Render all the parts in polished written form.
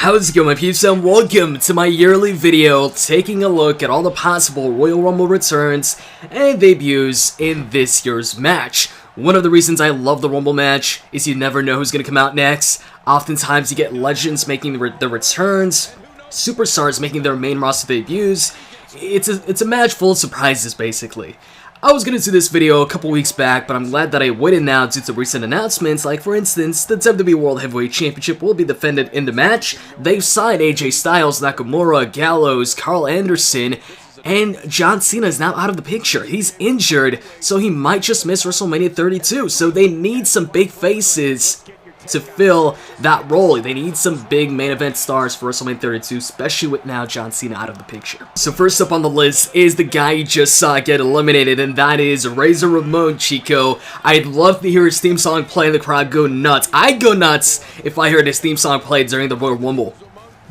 How's it going, my peeps, and welcome to my yearly video taking a look at all the possible Royal Rumble returns and debuts in this year's match. One of the reasons I love the Rumble match is you never know who's going to come out next. Oftentimes you get legends making the returns, superstars making their main roster debuts. It's a match full of surprises, basically. I was going to do this video a couple weeks back, but I'm glad that I waited now due to recent announcements, like for instance, the WWE World Heavyweight Championship will be defended in the match. They've signed AJ Styles, Nakamura, Gallows, Carl Anderson, and John Cena is now out of the picture. He's injured, so he might just miss WrestleMania 32, so they need some big faces to fill that role. They need some big main event stars for WrestleMania 32, especially with now John Cena out of the picture. So first up on the list is the guy you just saw get eliminated, and that is Razor Ramon, Chico. I'd love to hear his theme song play and the crowd go nuts. I'd go nuts if I heard his theme song played during the Royal Rumble.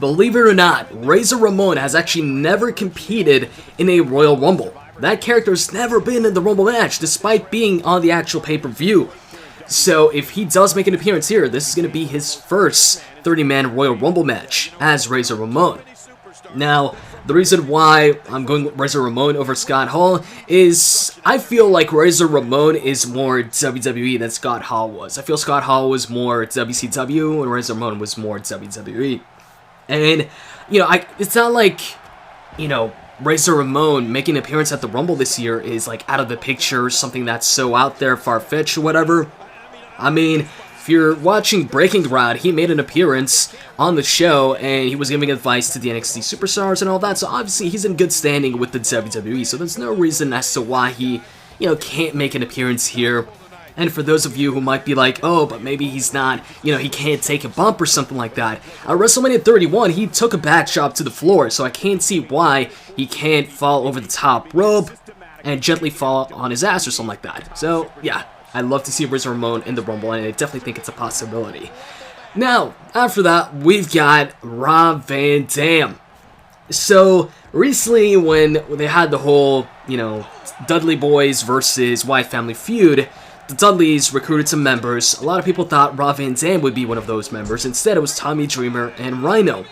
Believe it or not, Razor Ramon has actually never competed in a Royal Rumble. That character's never been in the Rumble match, despite being on the actual pay-per-view. So if he does make an appearance here, this is going to be his first 30-man Royal Rumble match as Razor Ramon. Now, the reason why I'm going with Razor Ramon over Scott Hall is I feel like Razor Ramon is more WWE than Scott Hall was. I feel Scott Hall was more WCW and Razor Ramon was more WWE. And, you know, it's not like, you know, Razor Ramon making an appearance at the Rumble this year is like out of the picture, something that's so out there, far-fetched or whatever. I mean, if you're watching Breaking Ground, he made an appearance on the show, and he was giving advice to the NXT Superstars and all that, so obviously he's in good standing with the WWE, so there's no reason as to why he, you know, can't make an appearance here. And for those of you who might be like, oh, but maybe he's not, you know, he can't take a bump or something like that. At WrestleMania 31, he took a back chop to the floor, so I can't see why he can't fall over the top rope and gently fall on his ass or something like that. So, yeah. I'd love to see Razor Ramon in the Rumble, and I definitely think it's a possibility. Now, after that, we've got Rob Van Dam. So, recently when they had the whole, you know, Dudley Boys versus Wyatt Family feud, the Dudleys recruited some members. A lot of people thought Rob Van Dam would be one of those members. Instead, it was Tommy Dreamer and Rhino.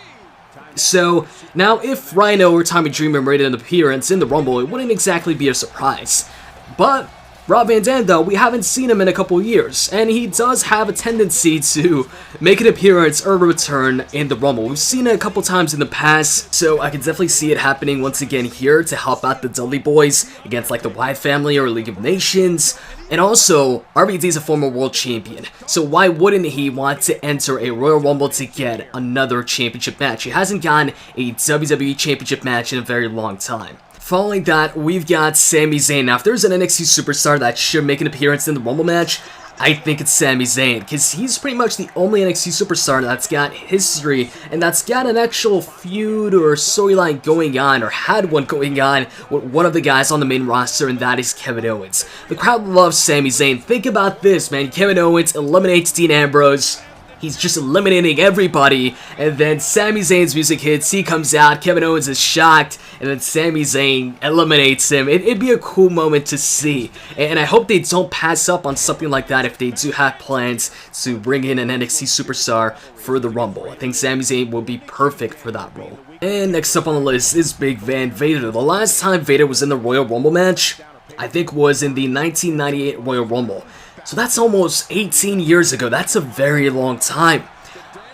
So, now if Rhino or Tommy Dreamer made an appearance in the Rumble, it wouldn't exactly be a surprise. But Rob Van Dam, though, we haven't seen him in a couple years, and he does have a tendency to make an appearance or a return in the Rumble. We've seen it a couple times in the past, so I can definitely see it happening once again here to help out the Dudley Boys against like the Wyatt Family or League of Nations. And also, RVD is a former world champion, so why wouldn't he want to enter a Royal Rumble to get another championship match? He hasn't gotten a WWE championship match in a very long time. Following that, we've got Sami Zayn. Now, if there's an NXT superstar that should make an appearance in the Rumble match, I think it's Sami Zayn, because he's pretty much the only NXT superstar that's got history and that's got an actual feud or storyline going on, or had one going on with one of the guys on the main roster, and that is Kevin Owens. The crowd loves Sami Zayn. Think about this, man. Kevin Owens eliminates Dean Ambrose. He's just eliminating everybody, and then Sami Zayn's music hits, he comes out, Kevin Owens is shocked, and then Sami Zayn eliminates him. It'd be a cool moment to see, and I hope they don't pass up on something like that if they do have plans to bring in an NXT superstar for the Rumble. I think Sami Zayn will be perfect for that role. And next up on the list is Big Van Vader. The last time Vader was in the Royal Rumble match, I think was in the 1998 Royal Rumble. So that's almost 18 years ago. That's a very long time.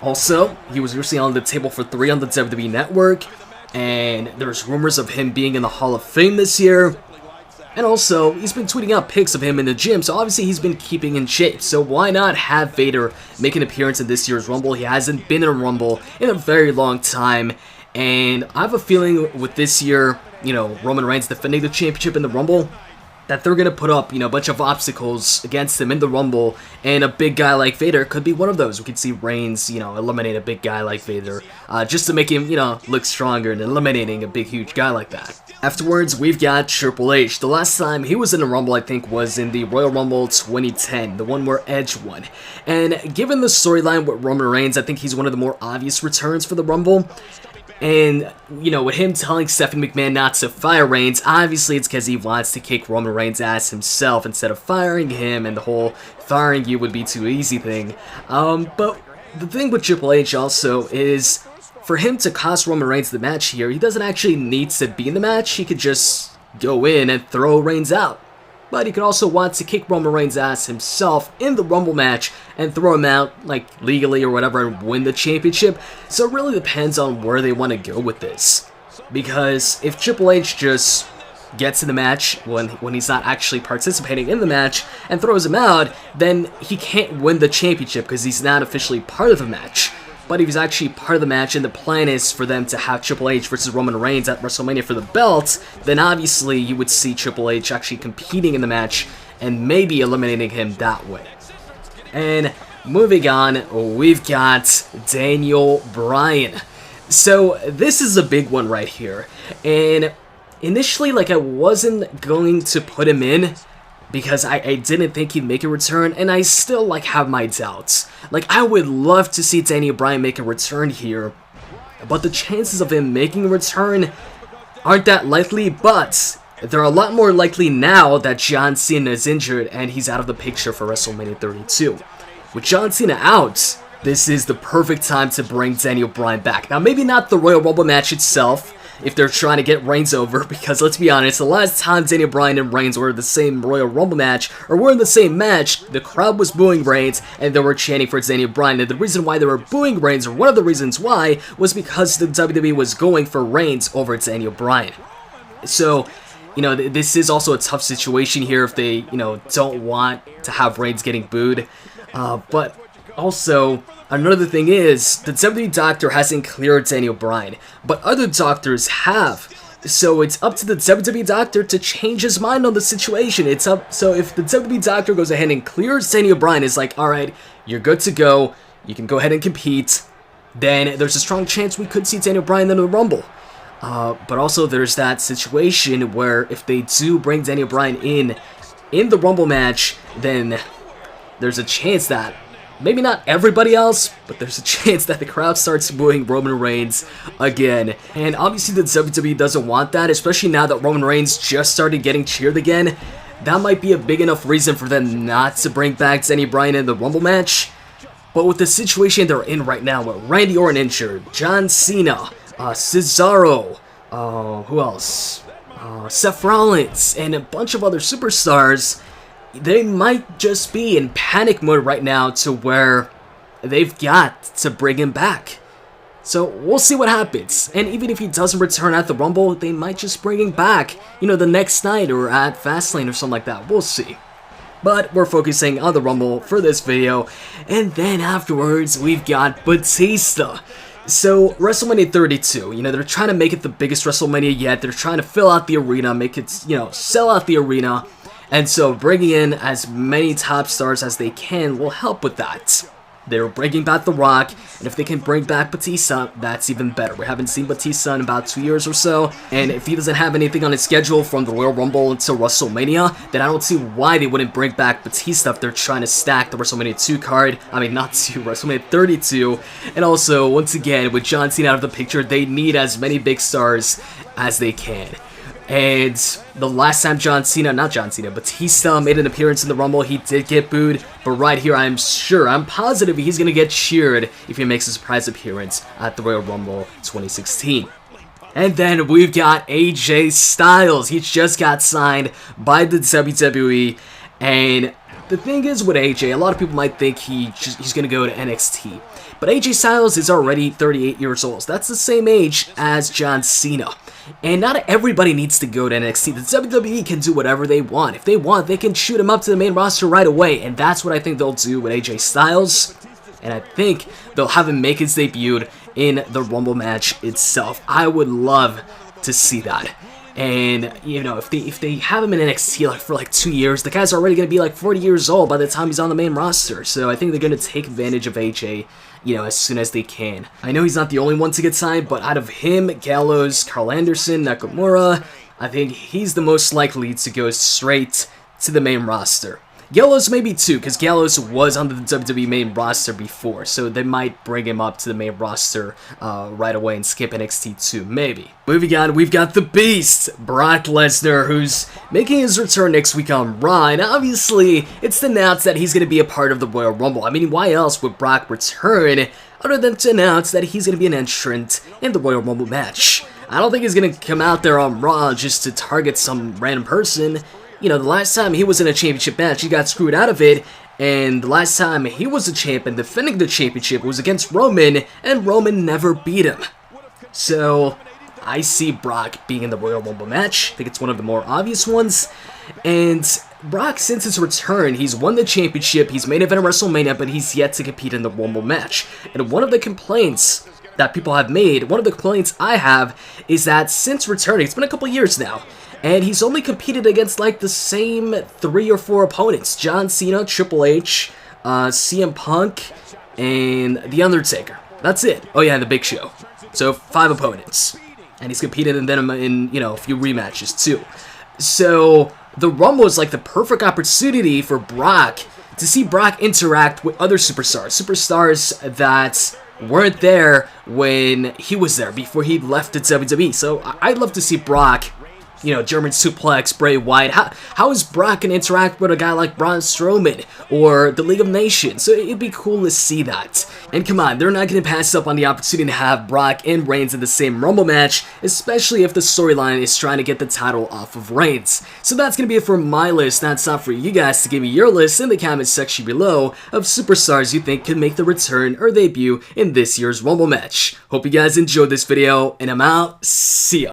Also, he was recently on the table for 3 on the WWE Network, and there's rumors of him being in the Hall of Fame this year. And also, he's been tweeting out pics of him in the gym, so obviously he's been keeping in shape. So why not have Vader make an appearance in this year's Rumble? He hasn't been in a Rumble in a very long time, and I have a feeling with this year, you know, Roman Reigns defending the championship in the Rumble, that they're going to put up, you know, a bunch of obstacles against him in the Rumble, and a big guy like Vader could be one of those. We could see Reigns, you know, eliminate a big guy like Vader, just to make him, you know, look stronger and eliminating a big, huge guy like that. Afterwards, we've got Triple H. The last time he was in a Rumble, I think, was in the Royal Rumble 2010, the one where Edge won. And given the storyline with Roman Reigns, I think he's one of the more obvious returns for the Rumble. And, you know, with him telling Stephanie McMahon not to fire Reigns, obviously it's because he wants to kick Roman Reigns' ass himself instead of firing him, and the whole firing you would be too easy thing. But the thing with Triple H also is for him to cost Roman Reigns the match here, he doesn't actually need to be in the match. He could just go in and throw Reigns out. But he could also want to kick Roman Reigns' ass himself in the Rumble match and throw him out, like, legally or whatever, and win the championship. So it really depends on where they want to go with this. Because if Triple H just gets in the match when he's not actually participating in the match and throws him out, then he can't win the championship because he's not officially part of the match. But if he's actually part of the match and the plan is for them to have Triple H versus Roman Reigns at WrestleMania for the belt, then obviously you would see Triple H actually competing in the match and maybe eliminating him that way. And moving on, we've got Daniel Bryan. So this is a big one right here. And initially, like, I wasn't going to put him in because I didn't think he'd make a return, and I still, like, have my doubts. Like, I would love to see Daniel Bryan make a return here, but the chances of him making a return aren't that likely, but they're a lot more likely now that John Cena is injured and he's out of the picture for WrestleMania 32. With John Cena out, this is the perfect time to bring Daniel Bryan back. Now, maybe not the Royal Rumble match itself, if they're trying to get Reigns over, because let's be honest, the last time Daniel Bryan and Reigns were in the same Royal Rumble match, or were in the same match, the crowd was booing Reigns, and they were chanting for Daniel Bryan, and the reason why they were booing Reigns, or one of the reasons why, was because the WWE was going for Reigns over Daniel Bryan. So, you know, this is also a tough situation here if they, you know, don't want to have Reigns getting booed, but also, another thing is, the WWE doctor hasn't cleared Daniel Bryan, but other doctors have. So it's up to the WWE doctor to change his mind on the situation. So if the WWE doctor goes ahead and clears Daniel Bryan, is like, alright, you're good to go, you can go ahead and compete, then there's a strong chance we could see Daniel Bryan in the Rumble. But also there's that situation where if they do bring Daniel Bryan in the Rumble match, then there's a chance that maybe not everybody else, but there's a chance that the crowd starts booing Roman Reigns again. And obviously the WWE doesn't want that, especially now that Roman Reigns just started getting cheered again. That might be a big enough reason for them not to bring back Daniel Bryan in the Rumble match. But with the situation they're in right now, with Randy Orton injured, John Cena, Cesaro, who else? Seth Rollins, and a bunch of other superstars, they might just be in panic mode right now to where they've got to bring him back. So we'll see what happens. And even if he doesn't return at the Rumble, they might just bring him back, you know, the next night or at Fastlane or something like that. We'll see. But we're focusing on the Rumble for this video. And then afterwards, we've got Batista. So, WrestleMania 32, you know, they're trying to make it the biggest WrestleMania yet. They're trying to fill out the arena, make it, you know, sell out the arena. And so bringing in as many top stars as they can will help with that. They're bringing back The Rock, and if they can bring back Batista, that's even better. We haven't seen Batista in about 2 years or so, and if he doesn't have anything on his schedule from the Royal Rumble until WrestleMania, then I don't see why they wouldn't bring back Batista if they're trying to stack the WrestleMania 2 card. I mean, not 2, WrestleMania 32. And also, once again, with John Cena out of the picture, they need as many big stars as they can. And the last time Batista made an appearance in the Rumble, he did get booed. But right here, I'm positive he's going to get cheered if he makes a surprise appearance at the Royal Rumble 2016. And then we've got AJ Styles. He just got signed by the WWE. And the thing is with AJ, a lot of people might think he's going to go to NXT. But AJ Styles is already 38 years old. So that's the same age as John Cena. And not everybody needs to go to NXT. The WWE can do whatever they want. If they want, they can shoot him up to the main roster right away. And that's what I think they'll do with AJ Styles. And I think they'll have him make his debut in the Rumble match itself. I would love to see that. And, you know, if they have him in NXT for like 2 years, the guy's already going to be like 40 years old by the time he's on the main roster. So I think they're going to take advantage of AJ, you know, as soon as they can. I know he's not the only one to get signed, but out of him, Gallows, Carl Anderson, Nakamura, I think he's the most likely to go straight to the main roster. Gallows maybe too, because Gallows was on the WWE main roster before, so they might bring him up to the main roster right away and skip NXT too, maybe. Moving on, we've got the Beast, Brock Lesnar, who's making his return next week on Raw, and obviously, it's announced that he's going to be a part of the Royal Rumble. I mean, why else would Brock return other than to announce that he's going to be an entrant in the Royal Rumble match. I don't think he's going to come out there on Raw just to target some random person. You know, the last time he was in a championship match, he got screwed out of it, and the last time he was a champion defending the championship was against Roman, and Roman never beat him. So, I see Brock being in the Royal Rumble match. I think it's one of the more obvious ones. And Brock, since his return, he's won the championship, he's main event at WrestleMania, but he's yet to compete in the Rumble match. And one of the complaints that people have made, one of the complaints I have, is that since returning, it's been a couple years now, and he's only competed against like the same 3 or 4 opponents. John Cena, Triple H, CM Punk, and The Undertaker. That's it. Oh yeah, and The Big Show. So 5 opponents. And he's competed in them in, you know, a few rematches too. So the Rumble is like the perfect opportunity for Brock to see Brock interact with other superstars. Superstars that weren't there when he was there, before he left the WWE. So I'd love to see Brock, you know, German suplex Bray Wyatt. How is Brock going to interact with a guy like Braun Strowman or the League of Nations? So it'd be cool to see that. And come on, they're not going to pass up on the opportunity to have Brock and Reigns in the same Rumble match, especially if the storyline is trying to get the title off of Reigns. So that's going to be it for my list. Now it's time for you guys to give me your list in the comments section below of superstars you think could make the return or debut in this year's Rumble match. Hope you guys enjoyed this video, and I'm out. See ya.